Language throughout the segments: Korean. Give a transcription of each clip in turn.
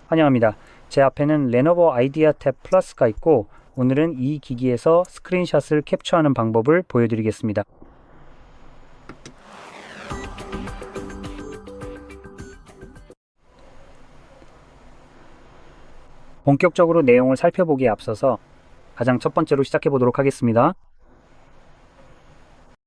환영합니다. 제 앞에는 레노버 아이디어 탭 플러스가 있고 오늘은 이 기기에서 스크린샷을 캡처하는 방법을 보여드리겠습니다. 본격적으로 내용을 살펴보기에 앞서서 가장 첫 번째로 시작해 보도록 하겠습니다.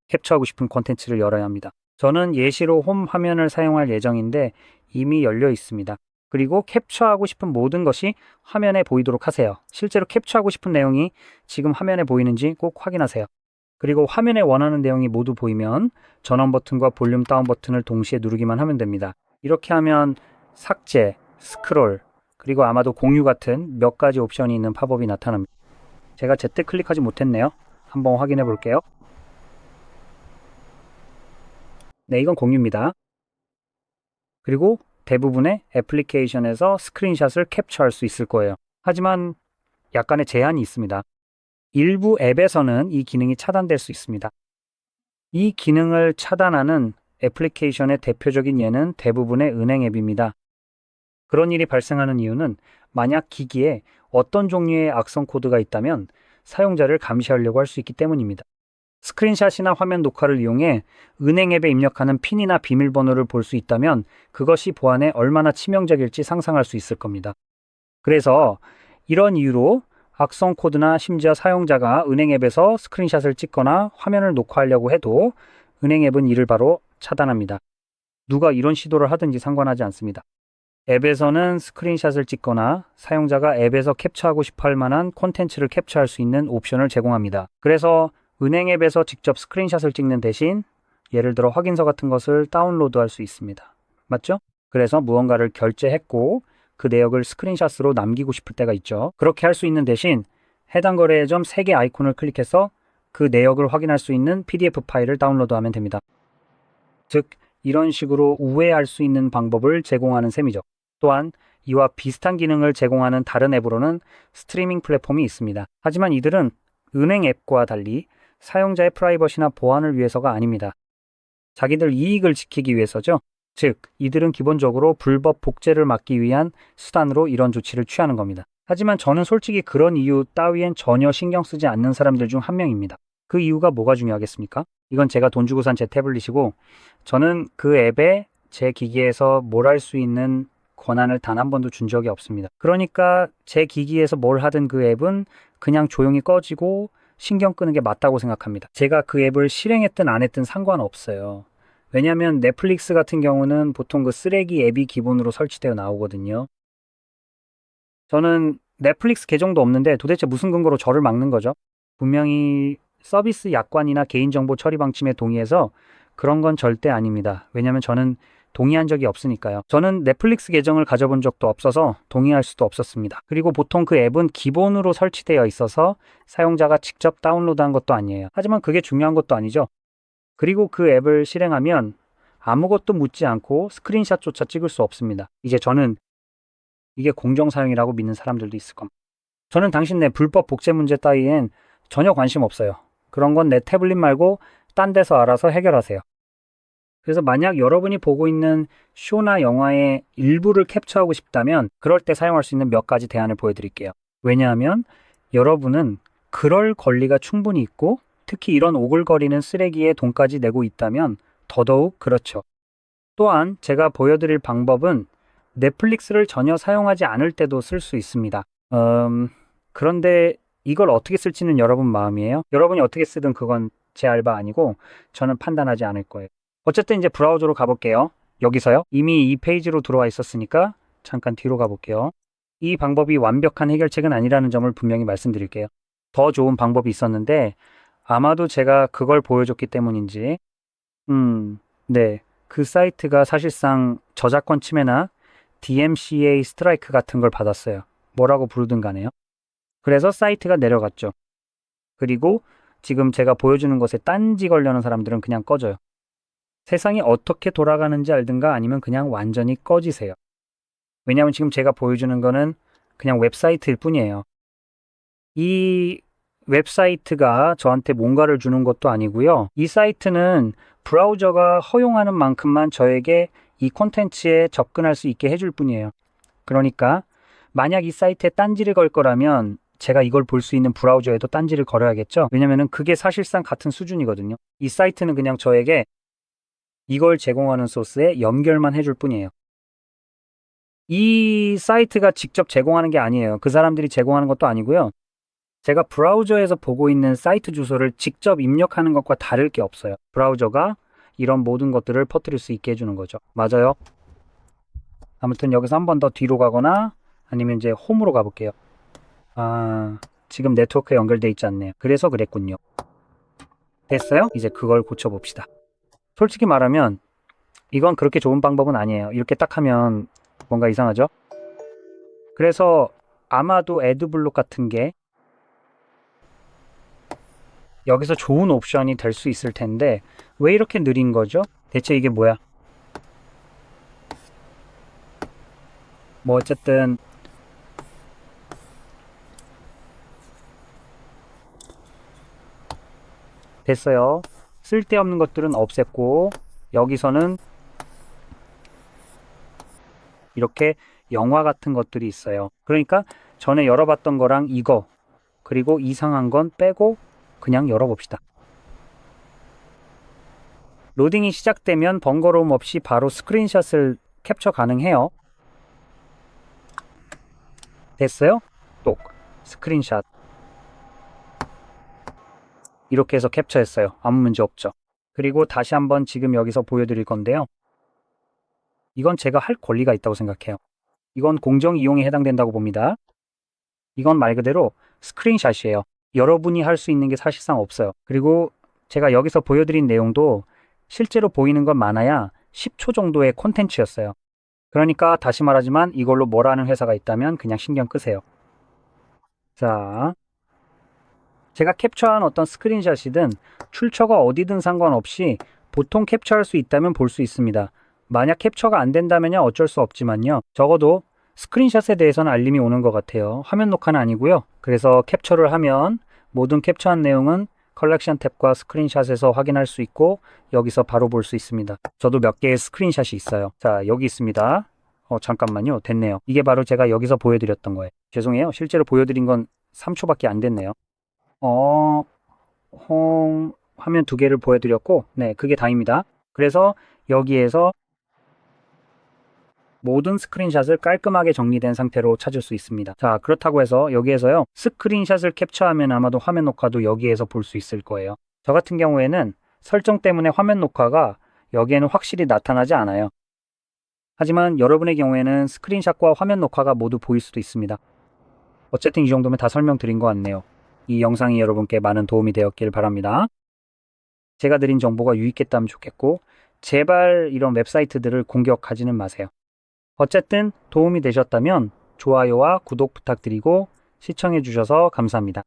캡처하고 싶은 콘텐츠를 열어야 합니다. 저는 예시로 홈 화면을 사용할 예정인데 이미 열려 있습니다. 그리고 캡처하고 싶은 모든 것이 화면에 보이도록 하세요. 실제로 캡처하고 싶은 내용이 지금 화면에 보이는지 꼭 확인하세요. 그리고 화면에 원하는 내용이 모두 보이면 전원 버튼과 볼륨 다운 버튼을 동시에 누르기만 하면 됩니다. 이렇게 하면 삭제, 스크롤, 그리고 아마도 공유 같은 몇 가지 옵션이 있는 팝업이 나타납니다. 제가 제때 클릭하지 못했네요. 한번 확인해 볼게요. 네, 이건 공유입니다. 그리고 대부분의 애플리케이션에서 스크린샷을 캡처할 수 있을 거예요. 하지만 약간의 제한이 있습니다. 일부 앱에서는 이 기능이 차단될 수 있습니다. 이 기능을 차단하는 애플리케이션의 대표적인 예는 대부분의 은행 앱입니다. 그런 일이 발생하는 이유는 만약 기기에 어떤 종류의 악성 코드가 있다면 사용자를 감시하려고 할 수 있기 때문입니다. 스크린샷이나 화면 녹화를 이용해 은행 앱에 입력하는 핀이나 비밀번호를 볼 수 있다면 그것이 보안에 얼마나 치명적일지 상상할 수 있을 겁니다. 그래서 이런 이유로 악성 코드나 심지어 사용자가 은행 앱에서 스크린샷을 찍거나 화면을 녹화하려고 해도 은행 앱은 이를 바로 차단합니다. 누가 이런 시도를 하든지 상관하지 않습니다. 앱에서는 스크린샷을 찍거나 사용자가 앱에서 캡처하고 싶어 할 만한 콘텐츠를 캡처할 수 있는 옵션을 제공합니다. 그래서 은행 앱에서 직접 스크린샷을 찍는 대신 예를 들어 확인서 같은 것을 다운로드할 수 있습니다. 맞죠? 그래서 무언가를 결제했고 그 내역을 스크린샷으로 남기고 싶을 때가 있죠. 그렇게 할 수 있는 대신 해당 거래점 3개 아이콘을 클릭해서 그 내역을 확인할 수 있는 PDF 파일을 다운로드하면 됩니다. 즉 이런 식으로 우회할 수 있는 방법을 제공하는 셈이죠. 또한 이와 비슷한 기능을 제공하는 다른 앱으로는 스트리밍 플랫폼이 있습니다. 하지만 이들은 은행 앱과 달리 사용자의 프라이버시나 보안을 위해서가 아닙니다. 자기들 이익을 지키기 위해서죠. 즉, 이들은 기본적으로 불법 복제를 막기 위한 수단으로 이런 조치를 취하는 겁니다. 하지만 저는 솔직히 그런 이유 따위엔 전혀 신경 쓰지 않는 사람들 중 한 명입니다. 그 이유가 뭐가 중요하겠습니까? 이건 제가 돈 주고 산 제 태블릿이고 저는 그 앱에 제 기기에서 뭘 할 수 있는 권한을 단 한 번도 준 적이 없습니다. 그러니까 제 기기에서 뭘 하든 그 앱은 그냥 조용히 꺼지고 신경 끄는 게 맞다고 생각합니다. 제가 그 앱을 실행했든 안 했든 상관없어요. 왜냐하면 넷플릭스 같은 경우는 보통 그 쓰레기 앱이 기본으로 설치되어 나오거든요. 저는 넷플릭스 계정도 없는데 도대체 무슨 근거로 저를 막는 거죠? 분명히 서비스 약관이나 개인정보 처리 방침에 동의해서 그런 건 절대 아닙니다. 왜냐하면 저는 동의한 적이 없으니까요. 저는 넷플릭스 계정을 가져본 적도 없어서 동의할 수도 없었습니다. 그리고 보통 그 앱은 기본으로 설치되어 있어서 사용자가 직접 다운로드한 것도 아니에요. 하지만 그게 중요한 것도 아니죠. 그리고 그 앱을 실행하면 아무것도 묻지 않고 스크린샷조차 찍을 수 없습니다. 이제 저는 이게 공정사용이라고 믿는 사람들도 있을 겁니다. 저는 당신네 불법 복제 문제 따위엔 전혀 관심 없어요. 그런 건 내 태블릿 말고 딴 데서 알아서 해결하세요. 그래서 만약 여러분이 보고 있는 쇼나 영화의 일부를 캡처하고 싶다면 그럴 때 사용할 수 있는 몇 가지 대안을 보여드릴게요. 왜냐하면 여러분은 그럴 권리가 충분히 있고 특히 이런 오글거리는 쓰레기에 돈까지 내고 있다면 더더욱 그렇죠. 또한 제가 보여드릴 방법은 넷플릭스를 전혀 사용하지 않을 때도 쓸 수 있습니다. 그런데 이걸 어떻게 쓸지는 여러분 마음이에요. 여러분이 어떻게 쓰든 그건 제 알바 아니고 저는 판단하지 않을 거예요. 어쨌든 이제 브라우저로 가볼게요. 여기서요. 이미 이 페이지로 들어와 있었으니까 잠깐 뒤로 가볼게요. 이 방법이 완벽한 해결책은 아니라는 점을 분명히 말씀드릴게요. 더 좋은 방법이 있었는데 아마도 제가 그걸 보여줬기 때문인지 네. 그 사이트가 사실상 저작권 침해나 DMCA 스트라이크 같은 걸 받았어요. 뭐라고 부르든 간에요. 그래서 사이트가 내려갔죠. 그리고 지금 제가 보여주는 것에 딴지 걸려는 사람들은 그냥 꺼져요. 세상이 어떻게 돌아가는지 알든가 아니면 그냥 완전히 꺼지세요. 왜냐하면 지금 제가 보여주는 거는 그냥 웹사이트일 뿐이에요. 이 웹사이트가 저한테 뭔가를 주는 것도 아니고요. 이 사이트는 브라우저가 허용하는 만큼만 저에게 이 콘텐츠에 접근할 수 있게 해줄 뿐이에요. 그러니까 만약 이 사이트에 딴지를 걸 거라면 제가 이걸 볼 수 있는 브라우저에도 딴지를 걸어야겠죠. 왜냐면은 그게 사실상 같은 수준이거든요. 이 사이트는 그냥 저에게 이걸 제공하는 소스에 연결만 해줄 뿐이에요. 이 사이트가 직접 제공하는 게 아니에요. 그 사람들이 제공하는 것도 아니고요. 제가 브라우저에서 보고 있는 사이트 주소를 직접 입력하는 것과 다를 게 없어요. 브라우저가 이런 모든 것들을 퍼뜨릴 수 있게 해주는 거죠. 맞아요. 아무튼 여기서 한 번 더 뒤로 가거나 아니면 이제 홈으로 가볼게요. 지금 네트워크에 연결돼 있지 않네요. 그래서 그랬군요. 됐어요? 이제 그걸 고쳐봅시다. 솔직히 말하면 이건 그렇게 좋은 방법은 아니에요. 이렇게 딱 하면 뭔가 이상하죠? 그래서 아마도 애드블록 같은 게 여기서 좋은 옵션이 될 수 있을 텐데 왜 이렇게 느린 거죠? 대체 이게 뭐야? 뭐 어쨌든 됐어요. 쓸데없는 것들은 없앴고 여기서는 이렇게 영화 같은 것들이 있어요. 그러니까 전에 열어봤던 거랑 이거 그리고 이상한 건 빼고 그냥 열어봅시다. 로딩이 시작되면 번거로움 없이 바로 스크린샷을 캡처 가능해요. 됐어요? 똑 스크린샷 이렇게 해서 캡처했어요. 아무 문제 없죠. 그리고 다시 한번 지금 여기서 보여드릴 건데요. 이건 제가 할 권리가 있다고 생각해요. 이건 공정 이용에 해당된다고 봅니다. 이건 말 그대로 스크린샷이에요. 여러분이 할 수 있는 게 사실상 없어요. 그리고 제가 여기서 보여드린 내용도 실제로 보이는 건 많아야 10초 정도의 콘텐츠였어요. 그러니까 다시 말하지만 이걸로 뭘 하는 회사가 있다면 그냥 신경 끄세요. 자, 제가 캡처한 어떤 스크린샷이든 출처가 어디든 상관없이 보통 캡처할 수 있다면 볼 수 있습니다. 만약 캡처가 안 된다면야 어쩔 수 없지만요. 적어도 스크린샷에 대해서는 알림이 오는 것 같아요. 화면 녹화는 아니고요. 그래서 캡처를 하면 모든 캡처한 내용은 컬렉션 탭과 스크린샷에서 확인할 수 있고 여기서 바로 볼 수 있습니다. 저도 몇 개의 스크린샷이 있어요. 자, 여기 있습니다. 잠깐만요. 됐네요. 이게 바로 제가 여기서 보여드렸던 거예요. 죄송해요. 실제로 보여드린 건 3초밖에 안 됐네요. 홈 화면 두 개를 보여드렸고, 네, 그게 다입니다. 그래서 여기에서 모든 스크린샷을 깔끔하게 정리된 상태로 찾을 수 있습니다. 자, 그렇다고 해서 여기에서요, 스크린샷을 캡처하면 아마도 화면 녹화도 여기에서 볼 수 있을 거예요. 저 같은 경우에는 설정 때문에 화면 녹화가 여기에는 확실히 나타나지 않아요. 하지만 여러분의 경우에는 스크린샷과 화면 녹화가 모두 보일 수도 있습니다. 어쨌든 이 정도면 다 설명드린 것 같네요. 이 영상이 여러분께 많은 도움이 되었길 바랍니다. 제가 드린 정보가 유익했다면 좋겠고 제발 이런 웹사이트들을 공격하지는 마세요. 어쨌든 도움이 되셨다면 좋아요와 구독 부탁드리고 시청해 주셔서 감사합니다.